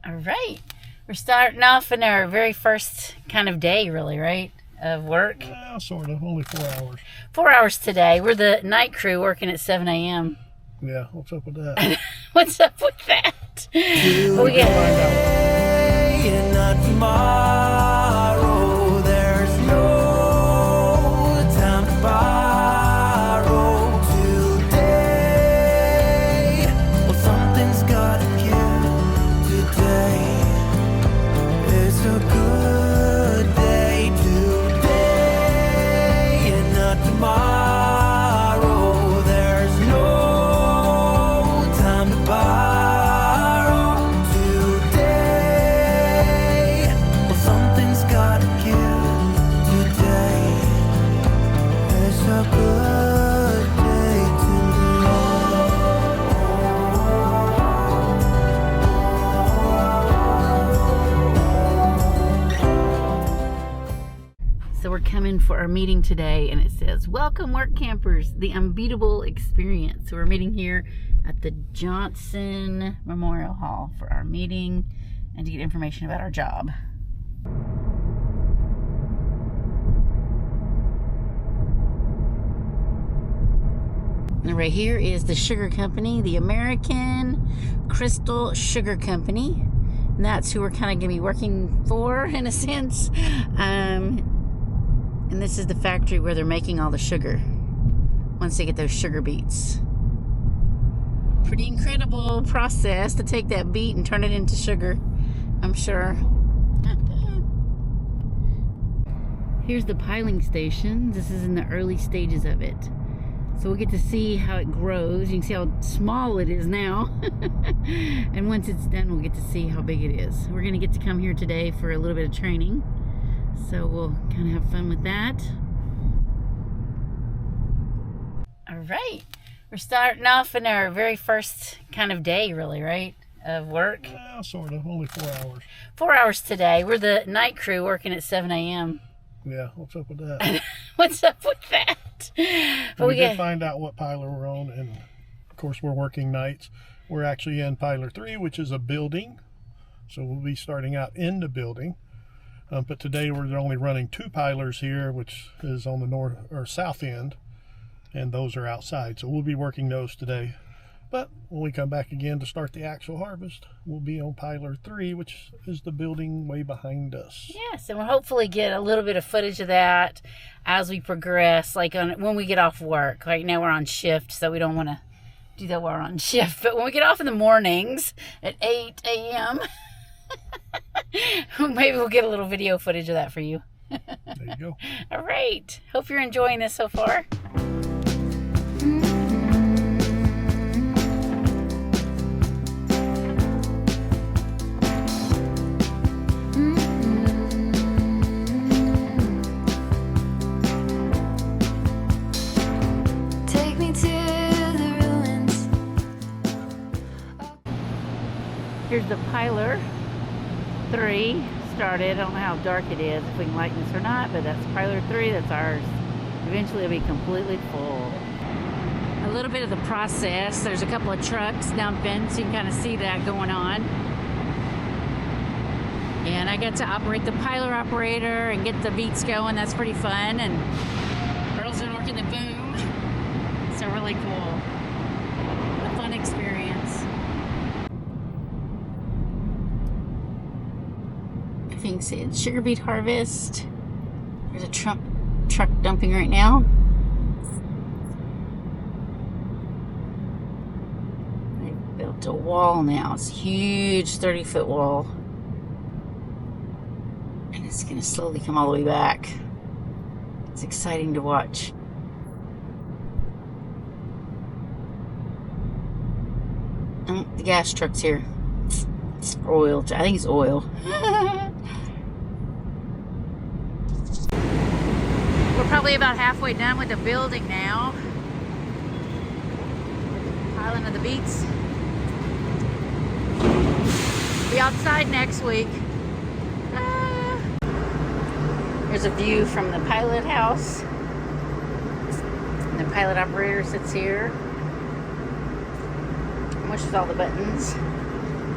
All right. We're starting off in our very first kind of day, really, right? Of work. Well, sort of. Only 4 hours. 4 hours today. We're the night crew working at 7 a.m. Yeah, what's up with that? What's up with that? We'll find out. And not tomorrow. There's no time to borrow today. Well, something's gotta give today. It's a good day today and not tomorrow. There's no time to borrow today. Well, something's gotta give today. It's a good day So we're coming for our meeting today, and it says, "Welcome, work campers, the unbeatable experience." So we're meeting here at the Johnson Memorial Hall for our meeting and to get information about our job. And right here is the sugar company, the American Crystal Sugar Company. And that's who we're kind of going to be working for, in a sense. And this is the factory where they're making all the sugar once they get those sugar beets. Pretty incredible process to take that beet and turn it into sugar, I'm sure. Here's the piling station. This is in the early stages of it. So we'll get to see how it grows. You can see how small it is now. And once it's done, we'll get to see how big it is. We're going to get to come here today for a little bit of training. So we'll kind of have fun with that. All right. We're starting off in our very first kind of day, really, right? Of work. Well, sort of. Only 4 hours. 4 hours today. We're the night crew working at 7 a.m. Yeah, what's up with that? What's up with that? But we did find out what piler we're on, and of course we're working nights. We're actually in piler 3, which is a building. So we'll be starting out in the building. But today we're only running 2 pilers here, which is on the north or south end, and those are outside. So we'll be working those today. But when we come back again to start the actual harvest, we'll be on piler 3, which is the building way behind us. Yes, and we'll hopefully get a little bit of footage of that as we progress, like when we get off work. Right now we're on shift, so we don't want to do that while we're on shift. But when we get off in the mornings at 8 a.m., maybe we'll get a little video footage of that for you. There you go. All right. Hope you're enjoying this so far. Take me to the ruins. Here's the piler 3 started. I don't know how dark it is, if we can lighten this or not, but that's piler 3, that's ours. Eventually it'll be completely full. A little bit of the process. There's a couple of trucks dumping, so you can kind of see that going on. And I get to operate the piler operator and get the beets going. That's pretty fun. And girls are working the boom. So really cool. A fun experience. I think it's sugar beet harvest. There's a truck dumping right now. They built a wall now. It's a huge 30-foot wall. And it's going to slowly come all the way back. It's exciting to watch. The gas truck's here. Oil. I think it's oil. We're probably about halfway done with the building now. Piling of the beets. Be outside next week. Here's a view from the pilot house. And the pilot operator sits here. Pushes all the buttons.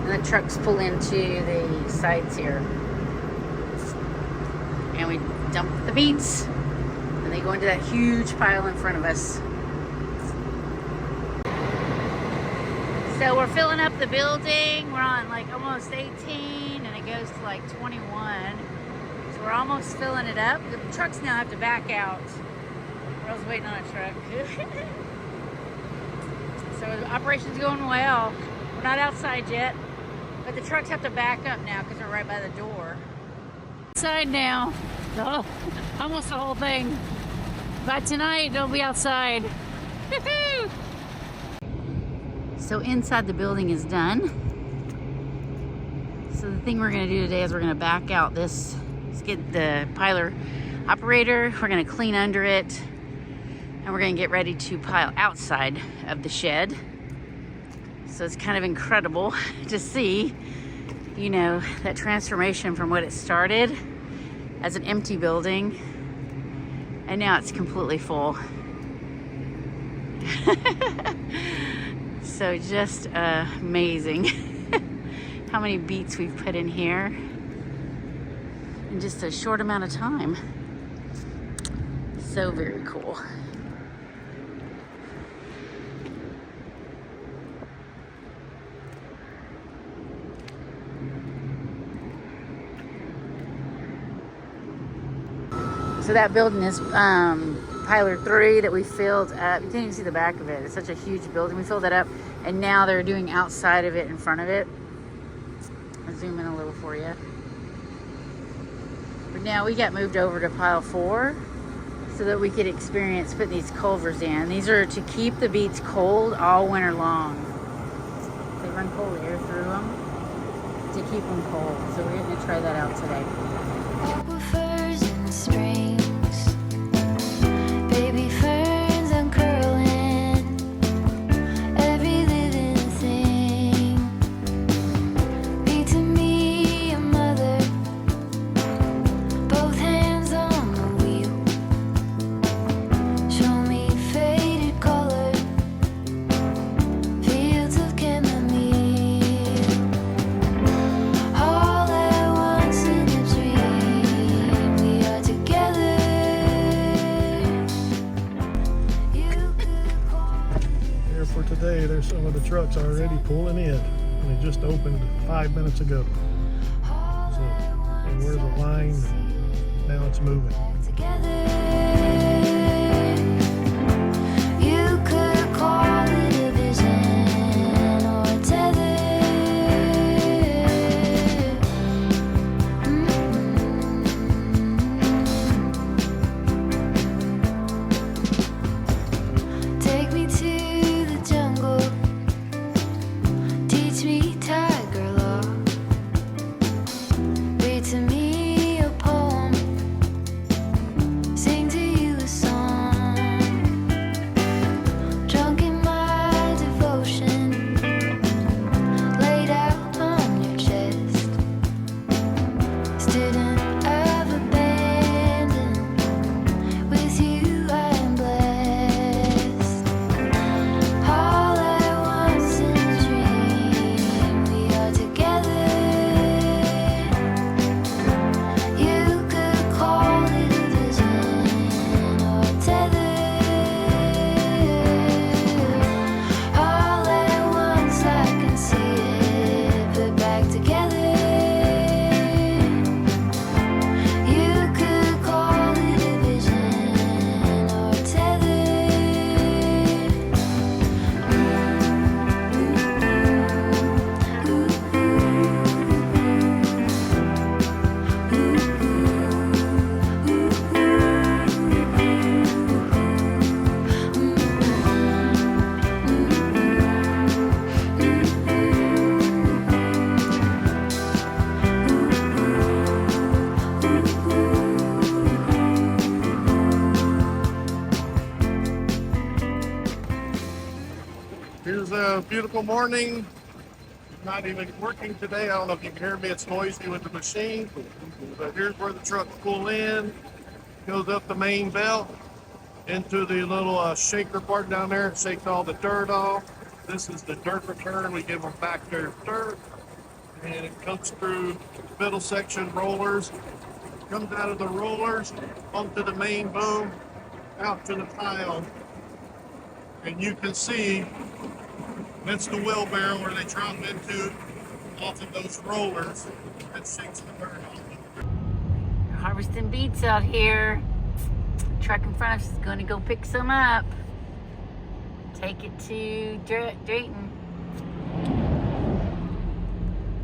And the trucks pull into the sides here. And we dump the beets. And they go into that huge pile in front of us. So we're filling up the building. We're on like almost 18 and it goes to like 21. So we're almost filling it up. The trucks now have to back out. I was waiting on a truck. So the operation's going well. We're not outside yet, but the trucks have to back up now because they're right by the door. Inside now. Oh, almost the whole thing. But tonight they'll be outside. Woohoo! So inside the building is done. So the thing we're gonna do today is we're gonna back out this. Let's get the piler operator. We're gonna clean under it. And we're gonna get ready to pile outside of the shed. So it's kind of incredible to see, you know, that transformation from what it started as an empty building. And now it's completely full. So just amazing how many beets we've put in here in just a short amount of time. So very cool. So that building is Piler 3 that we filled up. You can't even see the back of it. It's such a huge building. We filled that up, and now they're doing outside of it in front of it. I'll zoom in a little for you. But now we got moved over to Pile 4 so that we could experience putting these culvers in. These are to keep the beets cold all winter long. They run cold air through them to keep them cold. So we're going to try that out today. Aquifers in the springs, baby ferns uncurling, every living thing. Be to me a mother, both hands on the wheel. Show me faded color, fields of chamomile. All at once in a dream, we are together. You could call Here for today, there's some of the trucks already pulling in. And they just opened 5 minutes ago. So, and where's the line? Now it's moving. together. You could call it a vision or a tether. Take me to the jungle, teach me tiger law, read to me a poem, sing to you a song, drunk in my devotion, laid out on your chest, student of abandon, with you I am blessed. All at once in a dream, we are together. You could call it a vision or a tether. All at once I can see it put back together. You could call it a vision or a tether. Here's a beautiful morning. Not even working today. I don't know if you can hear me. It's noisy with the machine. But here's where the trucks pull in. Goes up the main belt into the little shaker part down there. Shakes all the dirt off. This is the dirt return. We give them back their dirt. and it comes through middle section rollers, comes out of the rollers onto the main boom, out to the pile. And you can see that's the wheelbarrow where they drop into off of those rollers that shakes the dirt off. Harvesting beets out here. Truck in front of us is going to go pick some up. Take it to Drayton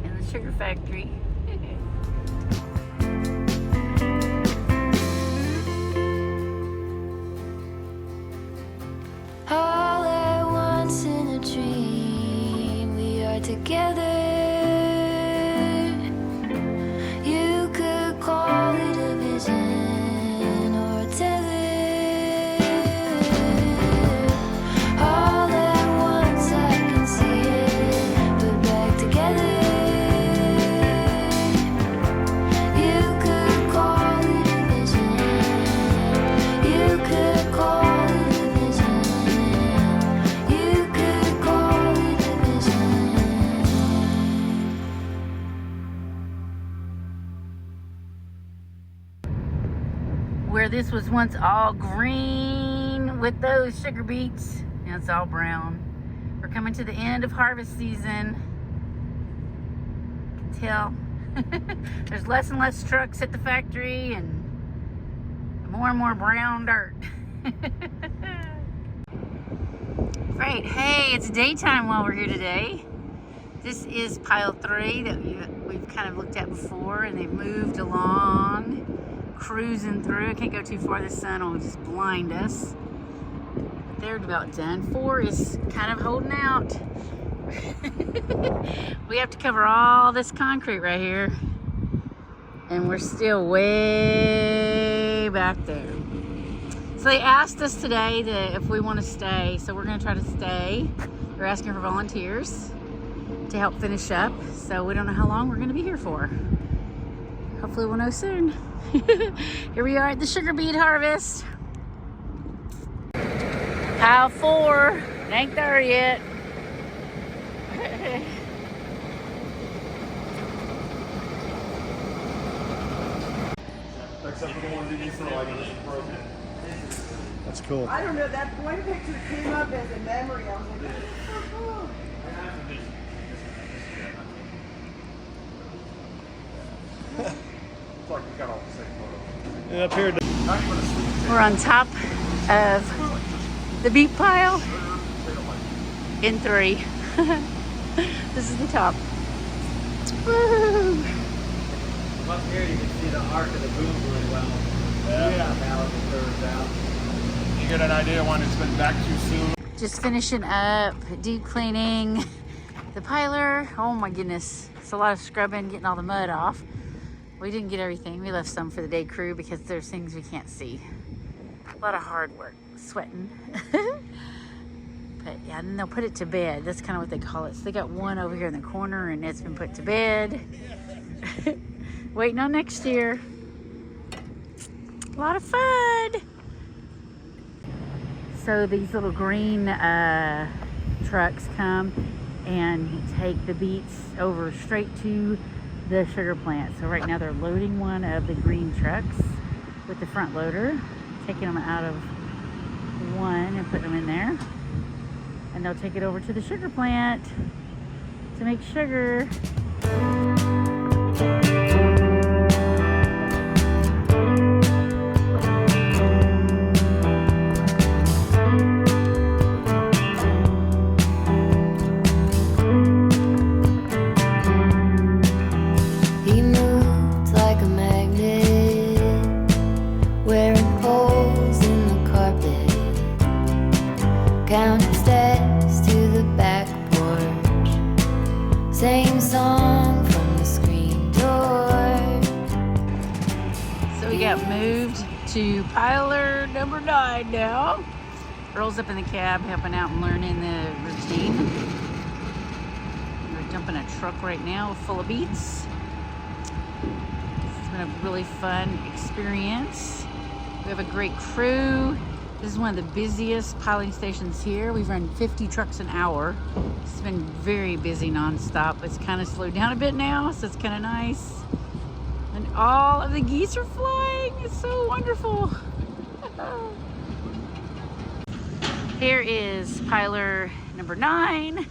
in the sugar factory. All at once in a dream, we are together. You could call it a vision or a tether. All at once I can see it, put back together. You could call it a vision. You could call it a vision. You could call it a vision. Where this was once all green with those sugar beets, now it's all brown. We're coming to the end of harvest season. You can tell there's less and less trucks at the factory and more brown dirt. Right, hey, it's daytime while we're here today. This is pile 3 that we've kind of looked at before, and they've moved along, cruising through. I can't go too far, the sun will just blind us. They're about done. 4 is kind of holding out. We have to cover all this concrete right here, and we're still way back there. So they asked us today if we want to stay, so we're going to try to stay. They're asking for volunteers to help finish up, so we don't know how long we're going to be here for. Hopefully we'll know soon. Here we are at the sugar beet harvest. Pile 4, it ain't there yet. Except for the ones that you saw, like this is broken. That's cool. I don't know, that one picture came up as a memory. I was like, this is so cool. It's like we got all the same photos. And up here, We're on top of the beet pile in 3. This is the top. Woo! Up here you can see the arc of the boom really well. Yeah. How it curves out. You get an idea when it's been back too soon. Just finishing up, deep cleaning the piler. Oh my goodness. It's a lot of scrubbing, getting all the mud off. We didn't get everything. We left some for the day crew because there's things we can't see. A lot of hard work, sweating. But yeah, and then they'll put it to bed. That's kind of what they call it. So they got one over here in the corner and it's been put to bed. Waiting on next year. A lot of fun. So these little green trucks come and take the beets over straight to the sugar plant. So right now they're loading one of the green trucks with the front loader, taking them out of one and putting them in there. And they'll take it over to the sugar plant to make sugar. He moved like a magnet, wearing holes in the carpet, counting steps to the back porch, same song from the screen door. So we got moved to piler number 9 now. Earl's up in the cab helping out and learning the routine. We're dumping a truck right now full of beets. It's been a really fun experience. We have a great crew. This is one of the busiest piling stations here. We've run 50 trucks an hour. It's been very busy nonstop. It's kind of slowed down a bit now, so it's kind of nice. And all of the geese are flying. It's so wonderful. Here is piler number 9.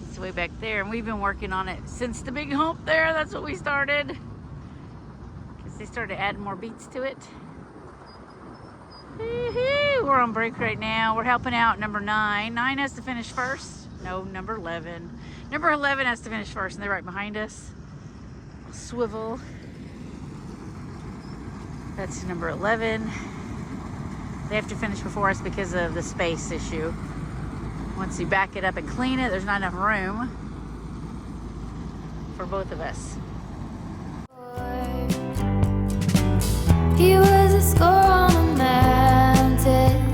It's way back there, and we've been working on it since the big hump there. That's what we started. Because they started adding more beets to it. We're on break right now. We're helping out number 9. 9 has to finish first. No, number 11. Number 11 has to finish first, and they're right behind us. Swivel. That's number 11. They have to finish before us because of the space issue. Once you back it up and clean it, there's not enough room for both of us. He was a score on a mountain,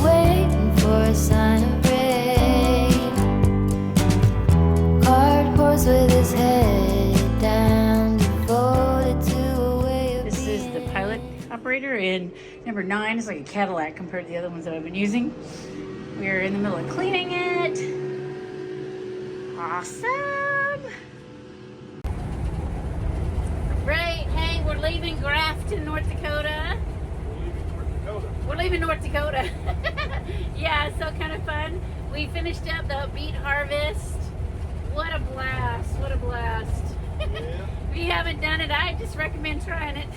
waiting for a sign of rain. Cart horse with his head down, devoted to a way of This is the pilot operator, and number 9 is like a Cadillac compared to the other ones that I've been using. We're in the middle of cleaning it. Awesome. Right, hey, we're leaving Grafton, North Dakota. We're leaving North Dakota. Yeah, so kind of fun. We finished up the beet harvest. What a blast, what a blast. Yeah. If you haven't done it, I just recommend trying it.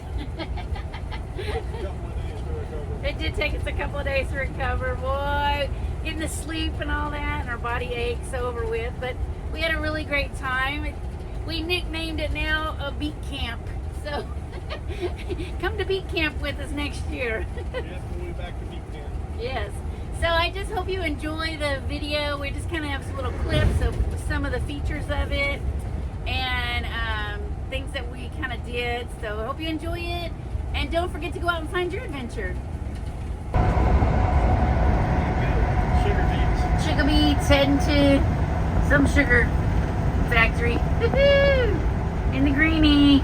It did take us a couple of days to recover, boy. Getting to sleep and all that, and our body aches over with. But we had a really great time. We nicknamed it now a Beet Camp. So come to Beet Camp with us next year. Yeah, we'll be back to Beet Camp. Yes. So I just hope you enjoy the video. We just kind of have some little clips of some of the features of it and things that we kind of did. So I hope you enjoy it. And don't forget to go out and find your adventure. Sugar beets. Sugar beets, heading to some sugar factory. In the greenie.